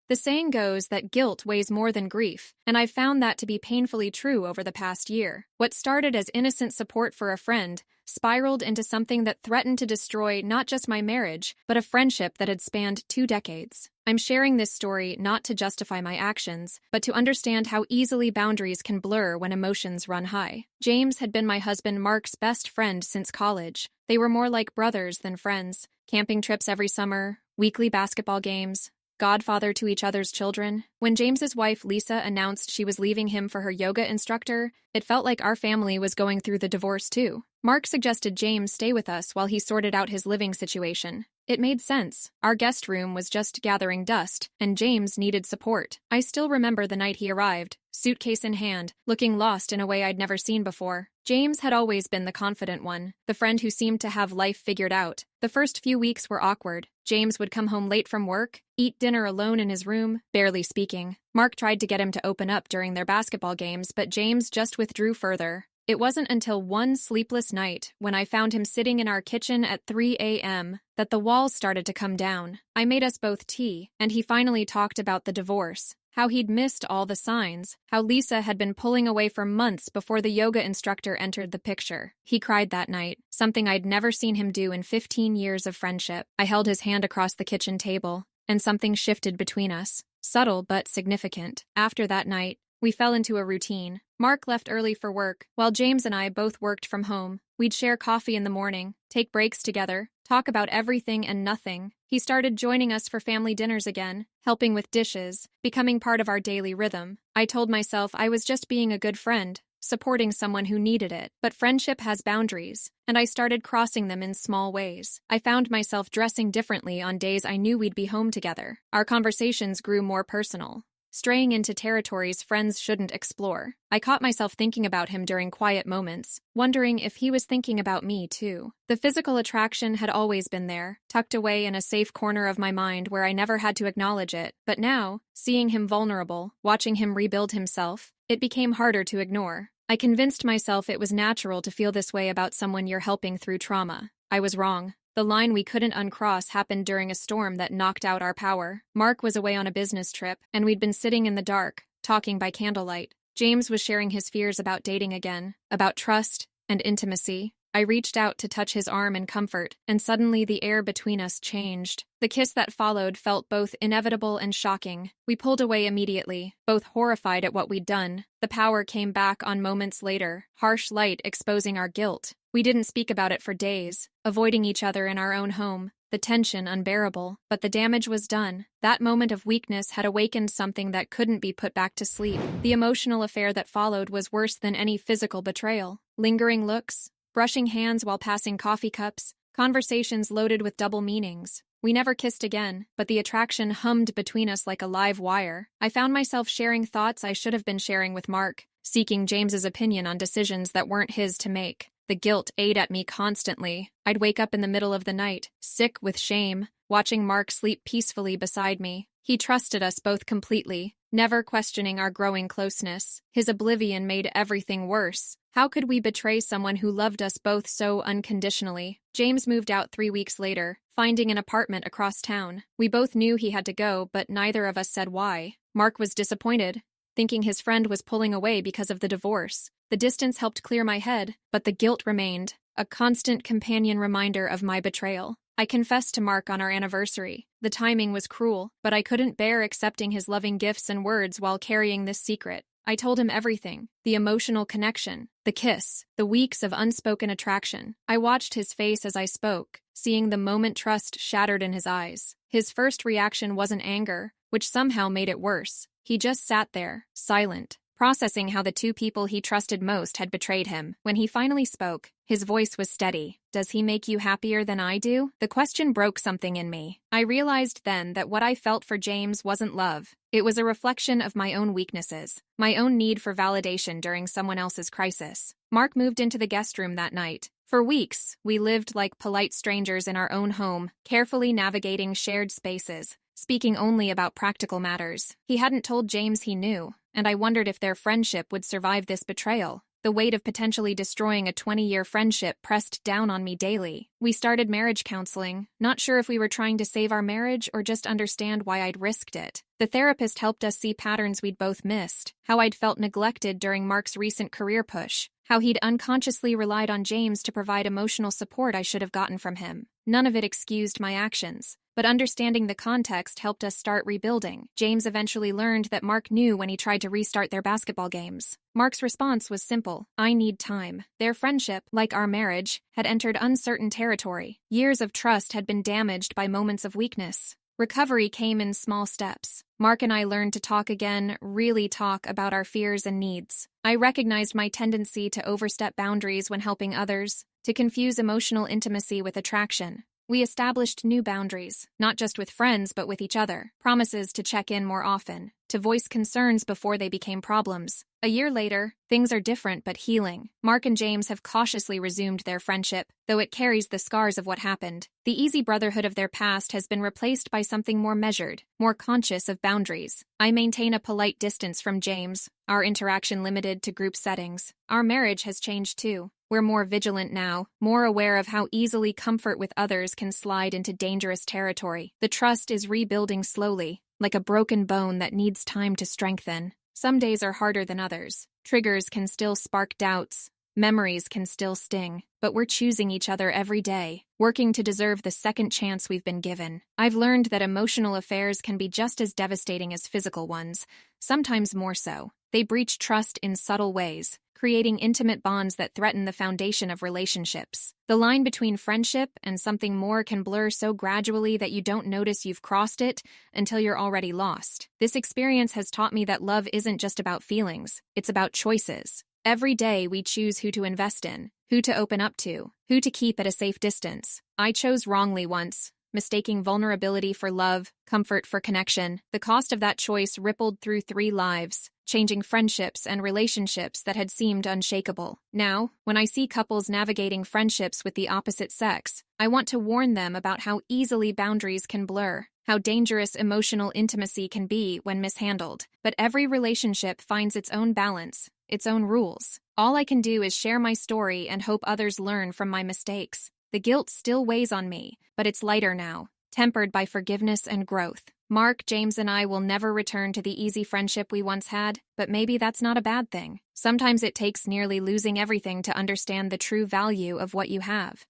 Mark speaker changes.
Speaker 1: The saying goes that guilt weighs more than grief, and I've found that to be painfully true over the past year. What started as innocent support for a friend spiraled into something that threatened to destroy not just my marriage, but a friendship that had spanned 2 decades. I'm sharing this story not to justify my actions, but to understand how easily boundaries can blur when emotions run high. James had been my husband Mark's best friend since college. They were more like brothers than friends. Camping trips every summer, weekly basketball games, godfather to each other's children. When James's wife Lisa announced she was leaving him for her yoga instructor, it felt like our family was going through the divorce too. Mark suggested James stay with us while he sorted out his living situation. It made sense. Our guest room was just gathering dust, and James needed support. I still remember the night he arrived, suitcase in hand, looking lost in a way I'd never seen before. James had always been the confident one, the friend who seemed to have life figured out. The first few weeks were awkward. James would come home late from work, eat dinner alone in his room, barely speaking. Mark tried to get him to open up during their basketball games, but James just withdrew further. It wasn't until one sleepless night, when I found him sitting in our kitchen at 3 a.m., that the walls started to come down. I made us both tea, and he finally talked about the divorce, how he'd missed all the signs, how Lisa had been pulling away for months before the yoga instructor entered the picture. He cried that night, something I'd never seen him do in 15 years of friendship. I held his hand across the kitchen table, and something shifted between us, subtle but significant. After that night, we fell into a routine. Mark left early for work, while James and I both worked from home. We'd share coffee in the morning, take breaks together, talk about everything and nothing. He started joining us for family dinners again, helping with dishes, becoming part of our daily rhythm. I told myself I was just being a good friend, supporting someone who needed it. But friendship has boundaries, and I started crossing them in small ways. I found myself dressing differently on days I knew we'd be home together. Our conversations grew more personal, straying into territories friends shouldn't explore. I caught myself thinking about him during quiet moments, wondering if he was thinking about me too. The physical attraction had always been there, tucked away in a safe corner of my mind where I never had to acknowledge it. But now, seeing him vulnerable, watching him rebuild himself, it became harder to ignore. I convinced myself it was natural to feel this way about someone you're helping through trauma. I was wrong. The line we couldn't uncross happened during a storm that knocked out our power. Mark was away on a business trip, and we'd been sitting in the dark, talking by candlelight. James was sharing his fears about dating again, about trust and intimacy. I reached out to touch his arm in comfort, and suddenly the air between us changed. The kiss that followed felt both inevitable and shocking. We pulled away immediately, both horrified at what we'd done. The power came back on moments later, harsh light exposing our guilt. We didn't speak about it for days, avoiding each other in our own home, the tension unbearable. But the damage was done. That moment of weakness had awakened something that couldn't be put back to sleep. The emotional affair that followed was worse than any physical betrayal. Lingering looks, brushing hands while passing coffee cups, conversations loaded with double meanings. We never kissed again, but the attraction hummed between us like a live wire. I found myself sharing thoughts I should have been sharing with Mark, seeking James's opinion on decisions that weren't his to make. The guilt ate at me constantly. I'd wake up in the middle of the night, sick with shame, watching Mark sleep peacefully beside me. He trusted us both completely, never questioning our growing closeness. His oblivion made everything worse. How could we betray someone who loved us both so unconditionally? James moved out 3 weeks later, finding an apartment across town. We both knew he had to go, but neither of us said why. Mark was disappointed, thinking his friend was pulling away because of the divorce. The distance helped clear my head, but the guilt remained, a constant companion reminder of my betrayal. I confessed to Mark on our anniversary. The timing was cruel, but I couldn't bear accepting his loving gifts and words while carrying this secret. I told him everything, the emotional connection, the kiss, the weeks of unspoken attraction. I watched his face as I spoke, seeing the moment trust shattered in his eyes. His first reaction wasn't anger, which somehow made it worse. He just sat there, silent, processing how the two people he trusted most had betrayed him. When he finally spoke, his voice was steady. "Does he make you happier than I do?" The question broke something in me. I realized then that what I felt for James wasn't love. It was a reflection of my own weaknesses, my own need for validation during someone else's crisis. Mark moved into the guest room that night. For weeks, we lived like polite strangers in our own home, carefully navigating shared spaces, speaking only about practical matters. He hadn't told James he knew, and I wondered if their friendship would survive this betrayal. The weight of potentially destroying a 20-year friendship pressed down on me daily. We started marriage counseling, not sure if we were trying to save our marriage or just understand why I'd risked it. The therapist helped us see patterns we'd both missed, how I'd felt neglected during Mark's recent career push, how he'd unconsciously relied on James to provide emotional support I should have gotten from him. None of it excused my actions, but understanding the context helped us start rebuilding. James eventually learned that Mark knew when he tried to restart their basketball games. Mark's response was simple: I need time. Their friendship, like our marriage, had entered uncertain territory. Years of trust had been damaged by moments of weakness. Recovery came in small steps. Mark and I learned to talk again, really talk about our fears and needs. I recognized my tendency to overstep boundaries when helping others, to confuse emotional intimacy with attraction. We established new boundaries, not just with friends but with each other. Promises to check in more often, to voice concerns before they became problems. A year later, things are different but healing. Mark and James have cautiously resumed their friendship, though it carries the scars of what happened. The easy brotherhood of their past has been replaced by something more measured, more conscious of boundaries. I maintain a polite distance from James, our interaction limited to group settings. Our marriage has changed too. We're more vigilant now, more aware of how easily comfort with others can slide into dangerous territory. The trust is rebuilding slowly, like a broken bone that needs time to strengthen. Some days are harder than others. Triggers can still spark doubts. Memories can still sting. But we're choosing each other every day, working to deserve the second chance we've been given. I've learned that emotional affairs can be just as devastating as physical ones, sometimes more so. They breach trust in subtle ways, creating intimate bonds that threaten the foundation of relationships. The line between friendship and something more can blur so gradually that you don't notice you've crossed it until you're already lost. This experience has taught me that love isn't just about feelings, it's about choices. Every day we choose who to invest in, who to open up to, who to keep at a safe distance. I chose wrongly once, mistaking vulnerability for love, comfort for connection. The cost of that choice rippled through 3 lives, changing friendships and relationships that had seemed unshakable. Now, when I see couples navigating friendships with the opposite sex, I want to warn them about how easily boundaries can blur, how dangerous emotional intimacy can be when mishandled. But every relationship finds its own balance, its own rules. All I can do is share my story and hope others learn from my mistakes. The guilt still weighs on me, but it's lighter now, tempered by forgiveness and growth. Mark, James, and I will never return to the easy friendship we once had, but maybe that's not a bad thing. Sometimes it takes nearly losing everything to understand the true value of what you have.